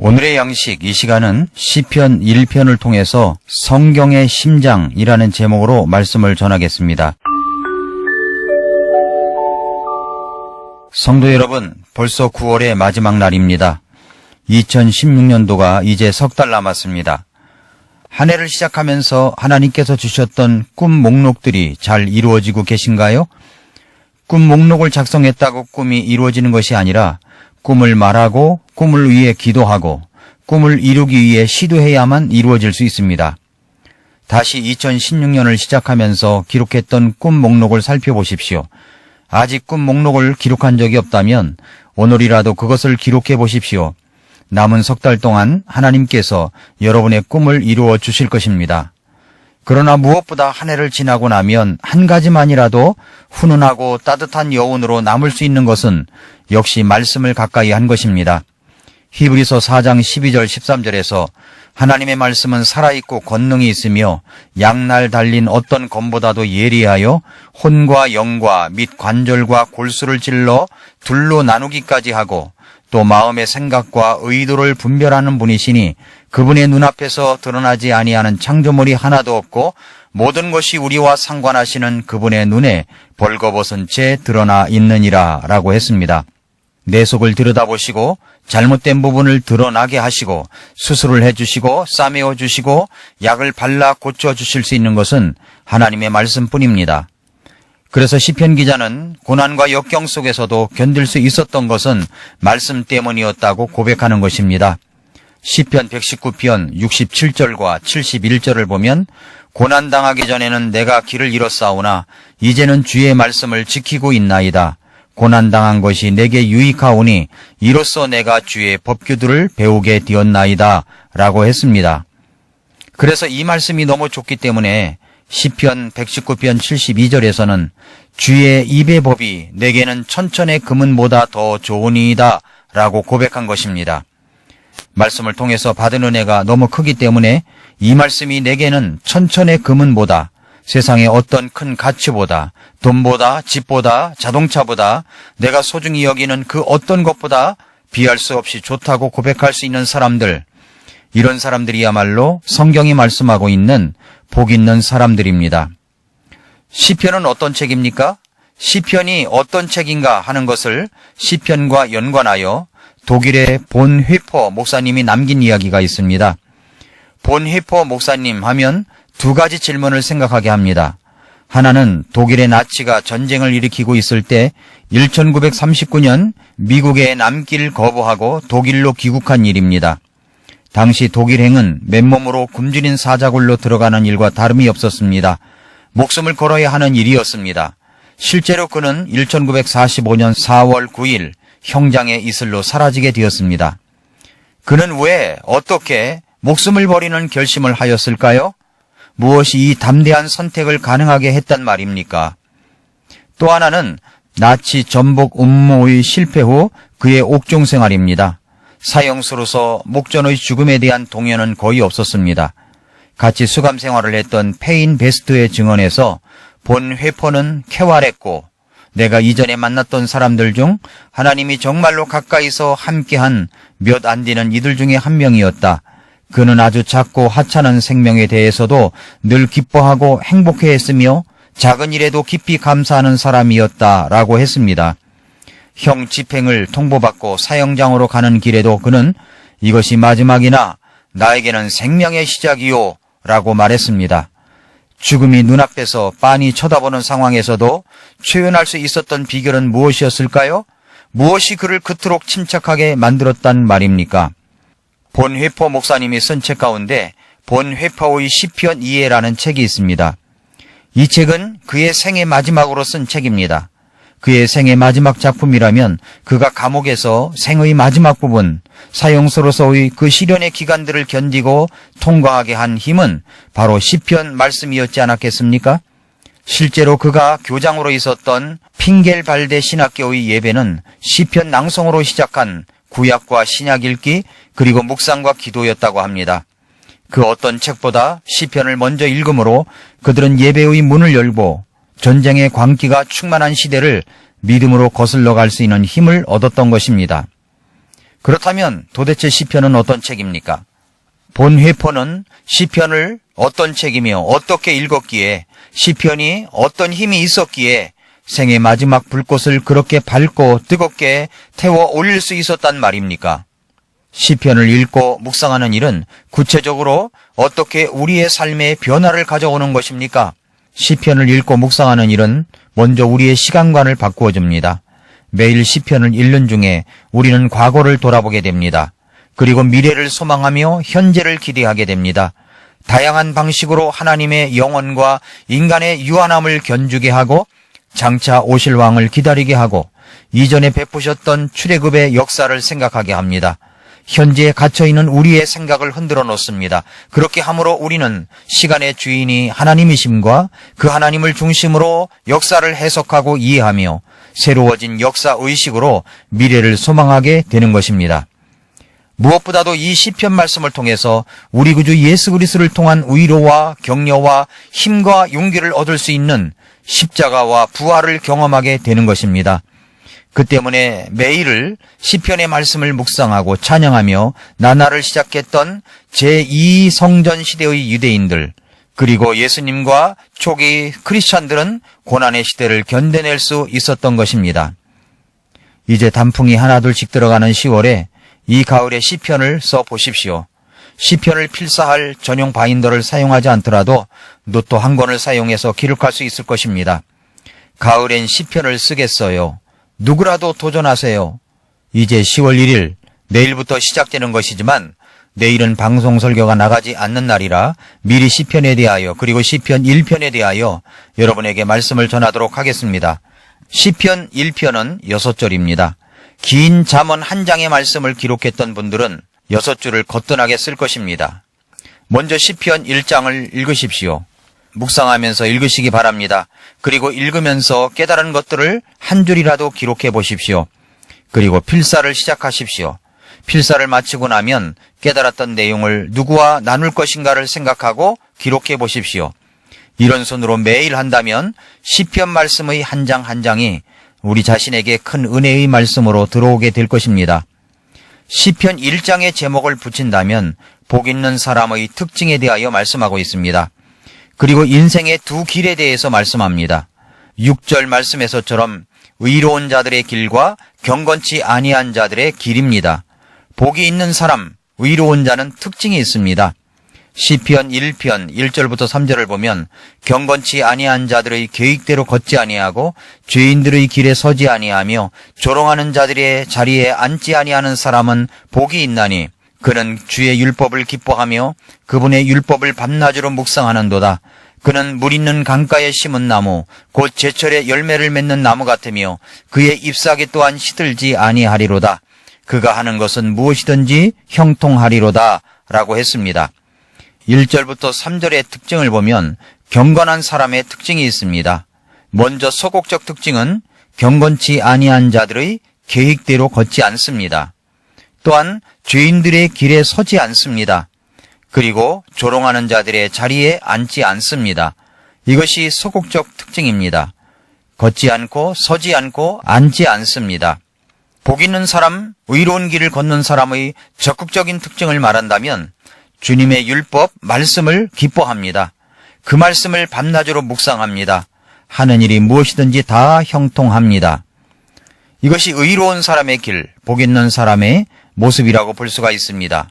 오늘의 양식, 이 시간은 시편 1편을 통해서 성경의 심장이라는 제목으로 말씀을 전하겠습니다. 성도 여러분, 벌써 9월의 마지막 날입니다. 2016년도가 이제 석 달 남았습니다. 한 해를 시작하면서 하나님께서 주셨던 꿈 목록들이 잘 이루어지고 계신가요? 꿈 목록을 작성했다고 꿈이 이루어지는 것이 아니라 꿈을 말하고 꿈을 위해 기도하고 꿈을 이루기 위해 시도해야만 이루어질 수 있습니다. 다시 2016년을 시작하면서 기록했던 꿈 목록을 살펴보십시오. 아직 꿈 목록을 기록한 적이 없다면 오늘이라도 그것을 기록해 보십시오. 남은 석 달 동안 하나님께서 여러분의 꿈을 이루어 주실 것입니다. 그러나 무엇보다 한 해를 지나고 나면 한 가지만이라도 훈훈하고 따뜻한 여운으로 남을 수 있는 것은 역시 말씀을 가까이 한 것입니다. 히브리서 4장 12절 13절에서 하나님의 말씀은 살아있고 권능이 있으며 양날 달린 어떤 검보다도 예리하여 혼과 영과 및 관절과 골수를 찔러 둘로 나누기까지 하고 또 마음의 생각과 의도를 분별하는 분이시니 그분의 눈앞에서 드러나지 아니하는 창조물이 하나도 없고 모든 것이 우리와 상관하시는 그분의 눈에 벌거벗은 채 드러나 있느니라 라고 했습니다. 내 속을 들여다보시고 잘못된 부분을 드러나게 하시고 수술을 해주시고 싸매어 주시고 약을 발라 고쳐주실 수 있는 것은 하나님의 말씀뿐입니다. 그래서 시편 기자는 고난과 역경 속에서도 견딜 수 있었던 것은 말씀 때문이었다고 고백하는 것입니다. 시편 119편 67절과 71절을 보면 고난당하기 전에는 내가 길을 잃었사오나 이제는 주의 말씀을 지키고 있나이다. 고난당한 것이 내게 유익하오니 이로써 내가 주의 법규들을 배우게 되었나이다 라고 했습니다. 그래서 이 말씀이 너무 좋기 때문에 시편 119편 72절에서는 주의 입의 법이 내게는 천천의 금은보다 더 좋으니이다 라고 고백한 것입니다. 말씀을 통해서 받은 은혜가 너무 크기 때문에 이 말씀이 내게는 천천의 금은보다 세상의 어떤 큰 가치보다 돈보다 집보다 자동차보다 내가 소중히 여기는 그 어떤 것보다 비할 수 없이 좋다고 고백할 수 있는 사람들, 이런 사람들이야말로 성경이 말씀하고 있는 복 있는 사람들입니다. 시편은 어떤 책입니까? 시편이 어떤 책인가 하는 것을 시편과 연관하여 독일의 본 회퍼 목사님이 남긴 이야기가 있습니다. 본 회퍼 목사님 하면 두 가지 질문을 생각하게 합니다. 하나는 독일의 나치가 전쟁을 일으키고 있을 때 1939년 미국에 남길 거부하고 독일로 귀국한 일입니다. 당시 독일행은 맨몸으로 굶주린 사자굴로 들어가는 일과 다름이 없었습니다. 목숨을 걸어야 하는 일이었습니다. 실제로 그는 1945년 4월 9일 형장의 이슬로 사라지게 되었습니다. 그는 왜 어떻게 목숨을 버리는 결심을 하였을까요? 무엇이 이 담대한 선택을 가능하게 했단 말입니까? 또 하나는 나치 전복 음모의 실패 후 그의 옥중 생활입니다. 사형수로서 목전의 죽음에 대한 동요는 거의 없었습니다. 같이 수감 생활을 했던 페인 베스트의 증언에서 본 회퍼는 쾌활했고 내가 이전에 만났던 사람들 중 하나님이 정말로 가까이서 함께한 몇 안 되는 이들 중에 한 명이었다. 그는 아주 작고 하찮은 생명에 대해서도 늘 기뻐하고 행복해했으며 작은 일에도 깊이 감사하는 사람이었다라고 했습니다. 형 집행을 통보받고 사형장으로 가는 길에도 그는 이것이 마지막이나 나에게는 생명의 시작이요 라고 말했습니다. 죽음이 눈앞에서 빤히 쳐다보는 상황에서도 표현할 수 있었던 비결은 무엇이었을까요? 무엇이 그를 그토록 침착하게 만들었단 말입니까? 본 회퍼 목사님이 쓴 책 가운데 본 회퍼의 시편 2해라는 책이 있습니다. 이 책은 그의 생애 마지막으로 쓴 책입니다. 그의 생애 마지막 작품이라면 그가 감옥에서 생의 마지막 부분, 사형수로서의 그 시련의 기간들을 견디고 통과하게 한 힘은 바로 시편 말씀이었지 않았겠습니까? 실제로 그가 교장으로 있었던 핑겔발데 신학교의 예배는 시편 낭송으로 시작한 구약과 신약 읽기 그리고 묵상과 기도였다고 합니다. 그 어떤 책보다 시편을 먼저 읽음으로 그들은 예배의 문을 열고 전쟁의 광기가 충만한 시대를 믿음으로 거슬러 갈 수 있는 힘을 얻었던 것입니다. 그렇다면 도대체 시편은 어떤 책입니까? 본 회포는 시편을 어떤 책이며 어떻게 읽었기에, 시편이 어떤 힘이 있었기에 생의 마지막 불꽃을 그렇게 밝고 뜨겁게 태워 올릴 수 있었단 말입니까? 시편을 읽고 묵상하는 일은 구체적으로 어떻게 우리의 삶에 변화를 가져오는 것입니까? 시편을 읽고 묵상하는 일은 먼저 우리의 시간관을 바꾸어 줍니다. 매일 시편을 읽는 중에 우리는 과거를 돌아보게 됩니다. 그리고 미래를 소망하며 현재를 기대하게 됩니다. 다양한 방식으로 하나님의 영원과 인간의 유한함을 견주게 하고 장차 오실 왕을 기다리게 하고 이전에 베푸셨던 출애굽의 역사를 생각하게 합니다. 현재에 갇혀있는 우리의 생각을 흔들어 놓습니다. 그렇게 함으로 우리는 시간의 주인이 하나님이심과 그 하나님을 중심으로 역사를 해석하고 이해하며 새로워진 역사의식으로 미래를 소망하게 되는 것입니다. 무엇보다도 이 시편 말씀을 통해서 우리 구주 예수 그리스도를 통한 위로와 격려와 힘과 용기를 얻을 수 있는 십자가와 부활을 경험하게 되는 것입니다. 그 때문에 매일을 시편의 말씀을 묵상하고 찬양하며 나날을 시작했던 제2성전 시대의 유대인들, 그리고 예수님과 초기 크리스찬들은 고난의 시대를 견뎌낼 수 있었던 것입니다. 이제 단풍이 하나둘씩 들어가는 10월에 이 가을에 시편을 써보십시오. 시편을 필사할 전용 바인더를 사용하지 않더라도 노트 한 권을 사용해서 기록할 수 있을 것입니다. 가을엔 시편을 쓰겠어요. 누구라도 도전하세요. 이제 10월 1일, 내일부터 시작되는 것이지만 내일은 방송 설교가 나가지 않는 날이라 미리 시편에 대하여 그리고 시편 1편에 대하여 여러분에게 말씀을 전하도록 하겠습니다. 시편 1편은 6절입니다. 긴 잠언 한 장의 말씀을 기록했던 분들은 6줄을 거뜬하게 쓸 것입니다. 먼저 시편 1장을 읽으십시오. 묵상하면서 읽으시기 바랍니다. 그리고 읽으면서 깨달은 것들을 한 줄이라도 기록해 보십시오. 그리고 필사를 시작하십시오. 필사를 마치고 나면 깨달았던 내용을 누구와 나눌 것인가를 생각하고 기록해 보십시오. 이런 손으로 매일 한다면 시편 말씀의 한 장 한 장이 우리 자신에게 큰 은혜의 말씀으로 들어오게 될 것입니다. 시편 1장의 제목을 붙인다면 복 있는 사람의 특징에 대하여 말씀하고 있습니다. 그리고 인생의 두 길에 대해서 말씀합니다. 6절 말씀에서처럼 의로운 자들의 길과 경건치 아니한 자들의 길입니다. 복이 있는 사람, 의로운 자는 특징이 있습니다. 시편 1편 1절부터 3절을 보면 경건치 아니한 자들의 계획대로 걷지 아니하고 죄인들의 길에 서지 아니하며 조롱하는 자들의 자리에 앉지 아니하는 사람은 복이 있나니 그는 주의 율법을 기뻐하며 그분의 율법을 밤낮으로 묵상하는도다. 그는 물 있는 강가에 심은 나무 곧 제철에 열매를 맺는 나무 같으며 그의 잎사귀 또한 시들지 아니하리로다. 그가 하는 것은 무엇이든지 형통하리로다 라고 했습니다. 1절부터 3절의 특징을 보면 경건한 사람의 특징이 있습니다. 먼저 소극적 특징은 경건치 아니한 자들의 계획대로 걷지 않습니다. 또한 죄인들의 길에 서지 않습니다. 그리고 조롱하는 자들의 자리에 앉지 않습니다. 이것이 소극적 특징입니다. 걷지 않고 서지 않고 앉지 않습니다. 복 있는 사람, 의로운 길을 걷는 사람의 적극적인 특징을 말한다면 주님의 율법, 말씀을 기뻐합니다. 그 말씀을 밤낮으로 묵상합니다. 하는 일이 무엇이든지 다 형통합니다. 이것이 의로운 사람의 길, 복 있는 사람의 모습이라고 볼 수가 있습니다.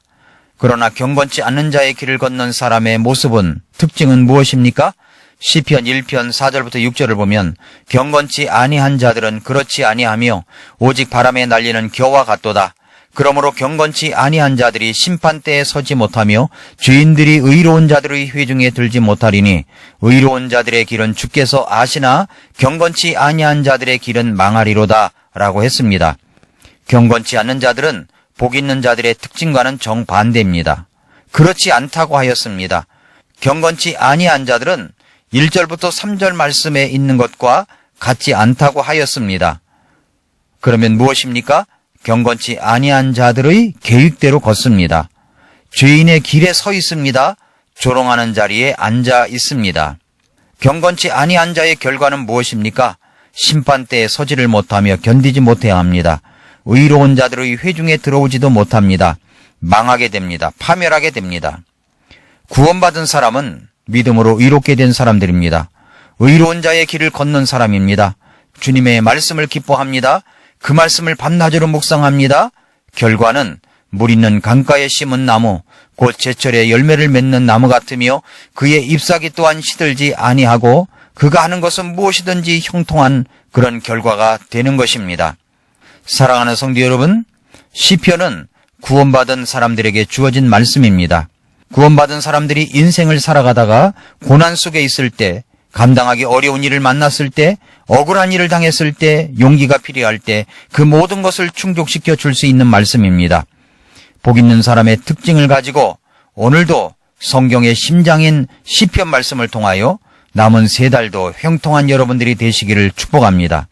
그러나 경건치 않는 자의 길을 걷는 사람의 모습은, 특징은 무엇입니까? 시편 1편 4절부터 6절을 보면 경건치 아니한 자들은 그렇지 아니하며 오직 바람에 날리는 겨와 같도다. 그러므로 경건치 아니한 자들이 심판대에 서지 못하며 죄인들이 의로운 자들의 회중에 들지 못하리니 의로운 자들의 길은 주께서 아시나 경건치 아니한 자들의 길은 망하리로다 라고 했습니다. 경건치 않는 자들은 복 있는 자들의 특징과는 정반대입니다. 그렇지 않다고 하였습니다. 경건치 아니한 자들은 1절부터 3절 말씀에 있는 것과 같지 않다고 하였습니다. 그러면 무엇입니까? 경건치 아니한 자들의 계획대로 걷습니다. 죄인의 길에 서 있습니다. 조롱하는 자리에 앉아 있습니다. 경건치 아니한 자의 결과는 무엇입니까? 심판대에 서지를 못하며 견디지 못해야 합니다. 의로운 자들의 회중에 들어오지도 못합니다. 망하게 됩니다. 파멸하게 됩니다. 구원받은 사람은 믿음으로 의롭게 된 사람들입니다. 의로운 자의 길을 걷는 사람입니다. 주님의 말씀을 기뻐합니다. 그 말씀을 밤낮으로 묵상합니다. 결과는 물 있는 강가에 심은 나무, 곧 제철에 열매를 맺는 나무 같으며 그의 잎사귀 또한 시들지 아니하고 그가 하는 것은 무엇이든지 형통한 그런 결과가 되는 것입니다. 사랑하는 성도 여러분, 시편은 구원받은 사람들에게 주어진 말씀입니다. 구원받은 사람들이 인생을 살아가다가 고난 속에 있을 때, 감당하기 어려운 일을 만났을 때, 억울한 일을 당했을 때, 용기가 필요할 때 그 모든 것을 충족시켜 줄 수 있는 말씀입니다. 복 있는 사람의 특징을 가지고 오늘도 성경의 심장인 시편 말씀을 통하여 남은 3달도 형통한 여러분들이 되시기를 축복합니다.